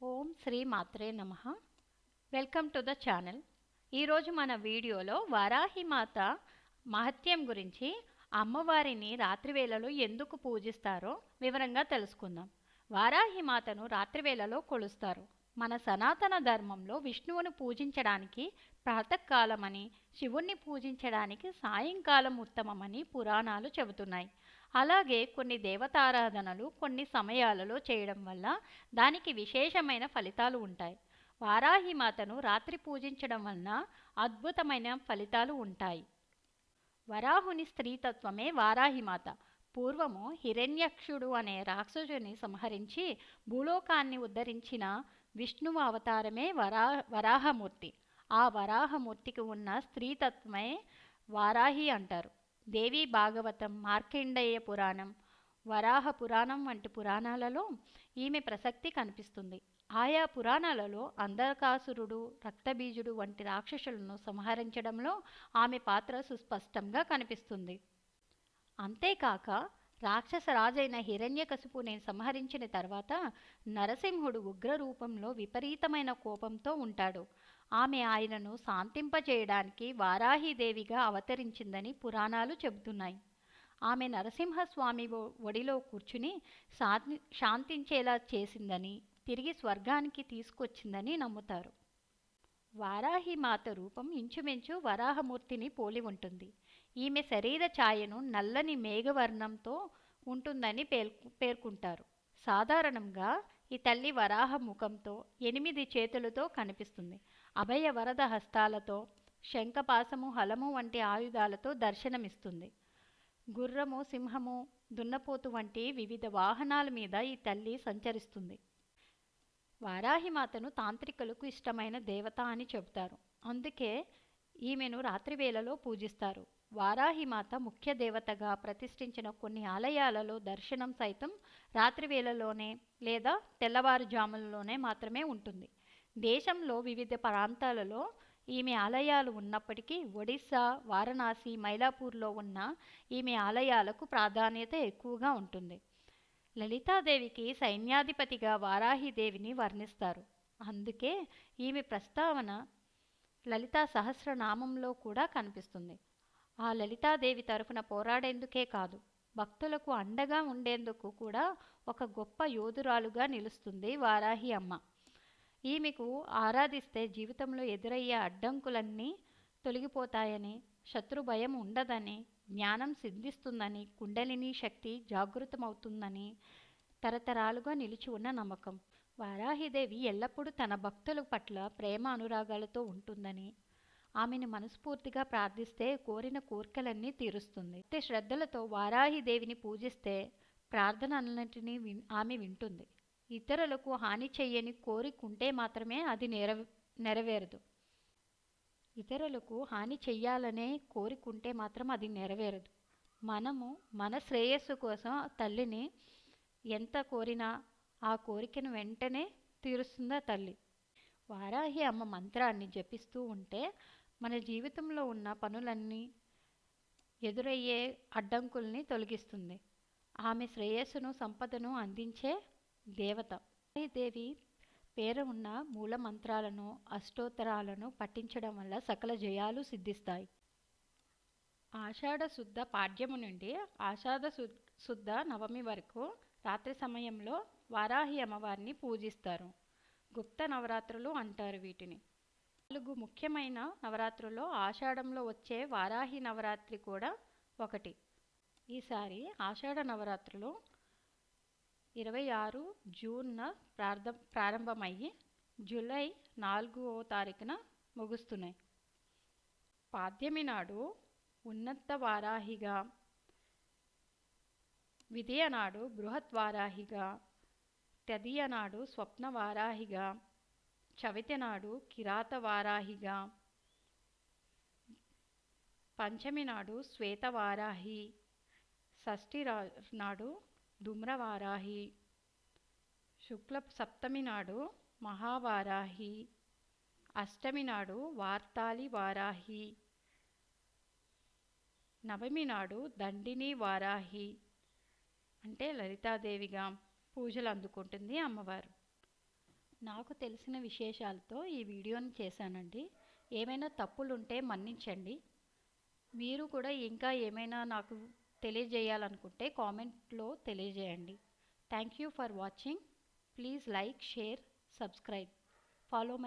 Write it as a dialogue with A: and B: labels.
A: ఓం శ్రీ మాత్రే నమః. Welcome to the channel. ఈరోజు మన వీడియోలో వారాహిమాత మహత్యం గురించి, అమ్మవారిని రాత్రివేళలో ఎందుకు పూజిస్తారో వివరంగా తెలుసుకుందాం. వారాహిమాతను రాత్రివేళలో కొలుస్తారు. మన సనాతన ధర్మంలో విష్ణువును పూజించడానికి ప్రాతకాలమని, శివుణ్ణి పూజించడానికి సాయంకాలం ఉత్తమమని పురాణాలు చెబుతున్నాయి. అలాగే కొన్ని దేవతారాధనలు కొన్ని సమయాలలో చేయడం వల్ల దానికి విశేషమైన ఫలితాలు ఉంటాయి. వారాహిమాతను రాత్రి పూజించడం వలన అద్భుతమైన ఫలితాలు ఉంటాయి. వరాహుని స్త్రీతత్వమే వారాహిమాత. పూర్వము హిరణ్యక్షుడు అనే రాక్షసుని సంహరించి భూలోకాన్ని ఉద్ధరించిన విష్ణువు అవతారమే వరాహమూర్తి. ఆ వరాహమూర్తికి ఉన్న స్త్రీతత్వమే వారాహి అంటారు. దేవి భాగవతం, మార్కండేయ పురాణం, వరాహ పురాణం వంటి పురాణాలలో ఈమె ప్రసక్తి కనిపిస్తుంది. ఆయా పురాణాలలో అంధకాసురుడు, రక్తబీజుడు వంటి రాక్షసులను సంహరించడంలో ఆమె పాత్ర సుస్పష్టంగా కనిపిస్తుంది. అంతేకాక రాక్షస రాజైన హిరణ్యకశిపుని సంహరించిన తర్వాత నరసింహుడు ఉగ్ర రూపంలో విపరీతమైన కోపంతో ఉంటాడు. ఆమె ఆయనను శాంతింపజేయడానికి వారాహిదేవిగా అవతరించిందని పురాణాలు చెబుతున్నాయి. ఆమె నరసింహస్వామి ఒడిలో కూర్చుని శాంతించేలా చేసిందని, తిరిగి స్వర్గానికి తీసుకొచ్చిందని నమ్ముతారు. వారాహిమాత రూపం ఇంచుమించు వరాహమూర్తిని పోలి ఉంటుంది. ఈమె శరీర ఛాయను నల్లని మేఘవర్ణంతో ఉంటుందని పేర్కొంటారు. సాధారణంగా ఈ తల్లి వరాహ ముఖంతో 8 చేతులతో కనిపిస్తుంది. అభయ వరద హస్తాలతో, శంఖపాశము, హలము వంటి ఆయుధాలతో దర్శనమిస్తుంది. గుర్రము, సింహము, దున్నపోతు వంటి వివిధ వాహనాల మీద ఈ తల్లి సంచరిస్తుంది. వారాహిమాతను తాంత్రికులకు ఇష్టమైన దేవత అని చెబుతారు. అందుకే ఈమెను రాత్రివేళలో పూజిస్తారు. వారాహిమాత ముఖ్య దేవతగా ప్రతిష్ఠించిన కొన్ని ఆలయాలలో దర్శనం సైతం రాత్రివేళలోనే లేదా తెల్లవారుజాములలోనే మాత్రమే ఉంటుంది. దేశంలో వివిధ ప్రాంతాలలో ఈమె ఆలయాలు ఉన్నప్పటికీ ఒడిస్సా, వారణాసి, మైలాపూర్లో ఉన్న ఈమె ఆలయాలకు ప్రాధాన్యత ఎక్కువగా ఉంటుంది. లలితాదేవికి సైన్యాధిపతిగా వారాహిదేవిని వర్ణిస్తారు. అందుకే ఈమె ప్రస్తావన లలితా సహస్రనామంలో కూడా కనిపిస్తుంది. ఆ లలితాదేవి తరఫున పోరాడేందుకే కాదు, భక్తులకు అండగా ఉండేందుకు కూడా ఒక గొప్ప యోధురాలుగా నిలుస్తుంది వారాహి అమ్మ. ఈమెకు ఆరాధిస్తే జీవితంలో ఎదురయ్యే అడ్డంకులన్నీ తొలగిపోతాయని, శత్రు భయం ఉండదని, జ్ఞానం సిద్ధిస్తుందని, కుండలిని శక్తి జాగృతమవుతుందని తరతరాలుగా నిలిచి ఉన్న నమ్మకం. వారాహిదేవి ఎల్లప్పుడూ తన భక్తుల పట్ల ప్రేమ అనురాగాలతో ఉంటుందని, ఆమెను మనస్ఫూర్తిగా ప్రార్థిస్తే కోరిన కోరికలన్నీ తీరుస్తుంది. శ్రద్ధలతో వారాహిదేవిని పూజిస్తే ప్రార్థనలన్నింటినీ ఆమె వింటుంది. ఇతరులకు హాని చెయ్యని కోరికుంటే మాత్రమే అది నెరవేరదు. ఇతరులకు హాని చెయ్యాలనే కోరికుంటే మాత్రం అది నెరవేరదు. మనము మన శ్రేయస్సు కోసం తల్లిని ఎంత కోరినా ఆ కోరికను వెంటనే తీరుస్తుందా తల్లి. వారాహి అమ్మ మంత్రాన్ని జపిస్తూ ఉంటే మన జీవితంలో ఉన్న పనులన్నీ, ఎదురయ్యే అడ్డంకుల్ని తొలగిస్తుంది. ఆమె శ్రేయస్సును, సంపదను అందించే దేవత. వారాహిదేవి పేరు ఉన్న మూల మంత్రాలను, అష్టోత్తరాలను పఠించడం వల్ల సకల జయాలు సిద్ధిస్తాయి. ఆషాఢ శుద్ధ పాడ్యము నుండి ఆషాఢ శుద్ధ నవమి వరకు రాత్రి సమయంలో వారాహి అమ్మవారిని పూజిస్తారు. గుప్త నవరాత్రులు అంటారు వీటిని. 4 ముఖ్యమైన నవరాత్రుల్లో ఆషాఢంలో వచ్చే వారాహి నవరాత్రి కూడా ఒకటి. ఈసారి ఆషాఢ నవరాత్రులు 26 జూన్న ప్రారంభమయ్యి జూలై 4వ తారీఖున ముగుస్తున్నాయి. పాడ్యమి నాడు ఉన్నత వారాహిగా, విధియ నాడు బృహత్ వారాహిగా, తదియ నాడు స్వప్న వారాహిగా, చవితి నాడు కిరాత వారాహిగా, పంచమి నాడు శ్వేత వారాహి, షష్ఠి నాడు ధూమ్రవారాహి, శుక్ల సప్తమి నాడు మహావారాహి, అష్టమి నాడు వార్తాళి వారాహి, నవమి నాడు దండిని వారాహి అంటే లలితాదేవిగా పూజలు అందుకుంటుంది అమ్మవారు. నాకు తెలిసిన విశేషాలతో ఈ వీడియోని చేశానండి. ఏమైనా తప్పులుంటే మన్నించండి. మీరు కూడా ఇంకా ఏమైనా నాకు తెలియజేయాలనుకుంటే కామెంట్లో తెలియజేయండి. Thank you for watching. Please like, share, subscribe. Follow my